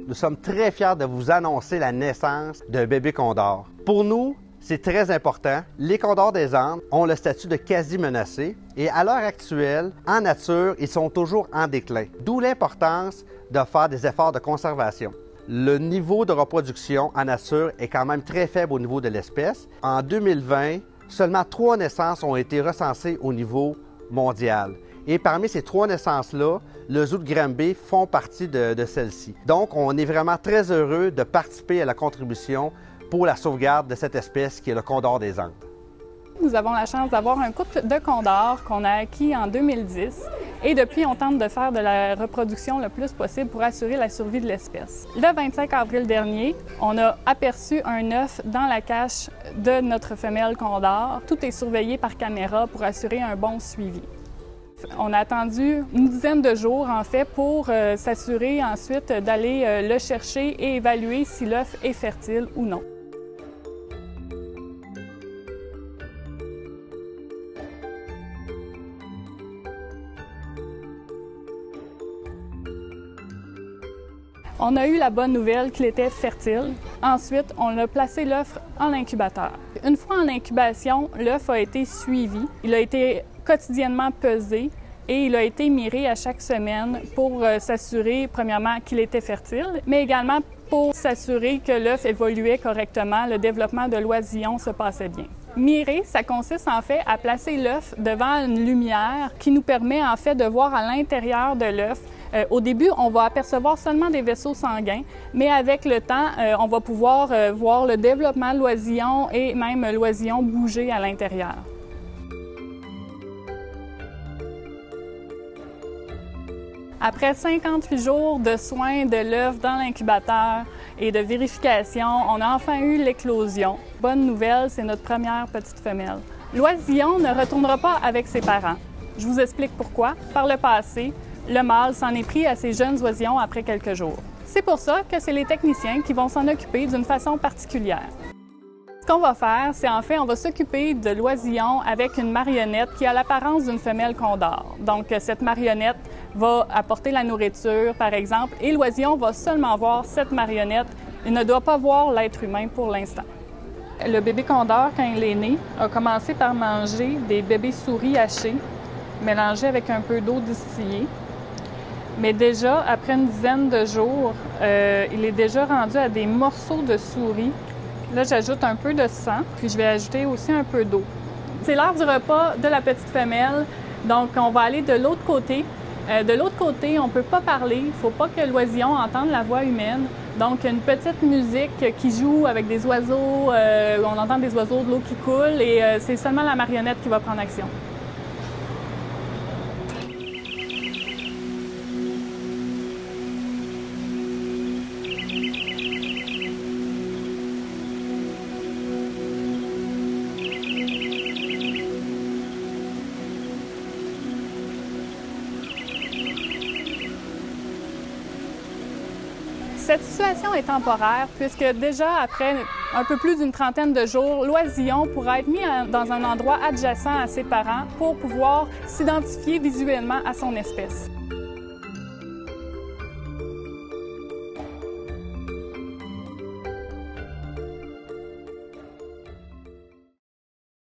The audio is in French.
nous sommes très fiers de vous annoncer la naissance d'un bébé condor. Pour nous, c'est très important. Les condors des Andes ont le statut de quasi menacés et à l'heure actuelle, en nature, ils sont toujours en déclin. D'où l'importance de faire des efforts de conservation. Le niveau de reproduction en nature est quand même très faible au niveau de l'espèce. En 2020, seulement 3 naissances ont été recensées au niveau mondial. Et parmi ces 3 naissances-là, le zoo de Granby font partie de celles-ci. Donc, on est vraiment très heureux de participer à la contribution pour la sauvegarde de cette espèce qui est le condor des Andes. Nous avons la chance d'avoir un couple de condors qu'on a acquis en 2010 et depuis, on tente de faire de la reproduction le plus possible pour assurer la survie de l'espèce. Le 25 avril dernier, on a aperçu un œuf dans la cache de notre femelle condor. Tout est surveillé par caméra pour assurer un bon suivi. On a attendu une dizaine de jours, en fait, pour s'assurer ensuite d'aller le chercher et évaluer si l'œuf est fertile ou non. On a eu la bonne nouvelle qu'il était fertile. Ensuite, on a placé l'œuf en incubateur. Une fois en incubation, l'œuf a été suivi. Il a été quotidiennement pesé et il a été miré à chaque semaine pour s'assurer, premièrement, qu'il était fertile, mais également pour s'assurer que l'œuf évoluait correctement, le développement de l'oisillon se passait bien. Mirer, ça consiste en fait à placer l'œuf devant une lumière qui nous permet en fait de voir à l'intérieur de l'œuf. Au début, on va apercevoir seulement des vaisseaux sanguins, mais avec le temps, on va pouvoir voir le développement de l'oisillon et même l'oisillon bouger à l'intérieur. Après 58 jours de soins de l'œuf dans l'incubateur et de vérification, on a enfin eu l'éclosion. Bonne nouvelle, c'est notre première petite femelle. L'oisillon ne retournera pas avec ses parents. Je vous explique pourquoi. Par le passé, le mâle s'en est pris à ses jeunes oisillons après quelques jours. C'est pour ça que c'est les techniciens qui vont s'en occuper d'une façon particulière. Ce qu'on va faire, c'est en fait, on va s'occuper de l'oisillon avec une marionnette qui a l'apparence d'une femelle condor. Donc, cette marionnette va apporter la nourriture, par exemple, et l'oisillon va seulement voir cette marionnette. Il ne doit pas voir l'être humain pour l'instant. Le bébé condor, quand il est né, a commencé par manger des bébés souris hachés, mélangés avec un peu d'eau distillée. Mais déjà, après une dizaine de jours, il est déjà rendu à des morceaux de souris. Là, j'ajoute un peu de sang, puis je vais ajouter aussi un peu d'eau. C'est l'heure du repas de la petite femelle, donc on va aller de l'autre côté. De l'autre côté, on ne peut pas parler, il ne faut pas que l'oisillon entende la voix humaine. Donc, une petite musique qui joue avec des oiseaux, on entend des oiseaux, de l'eau qui coule, et c'est seulement la marionnette qui va prendre action. Cette situation est temporaire puisque déjà après un peu plus d'une trentaine de jours, l'oisillon pourra être mis dans un endroit adjacent à ses parents pour pouvoir s'identifier visuellement à son espèce.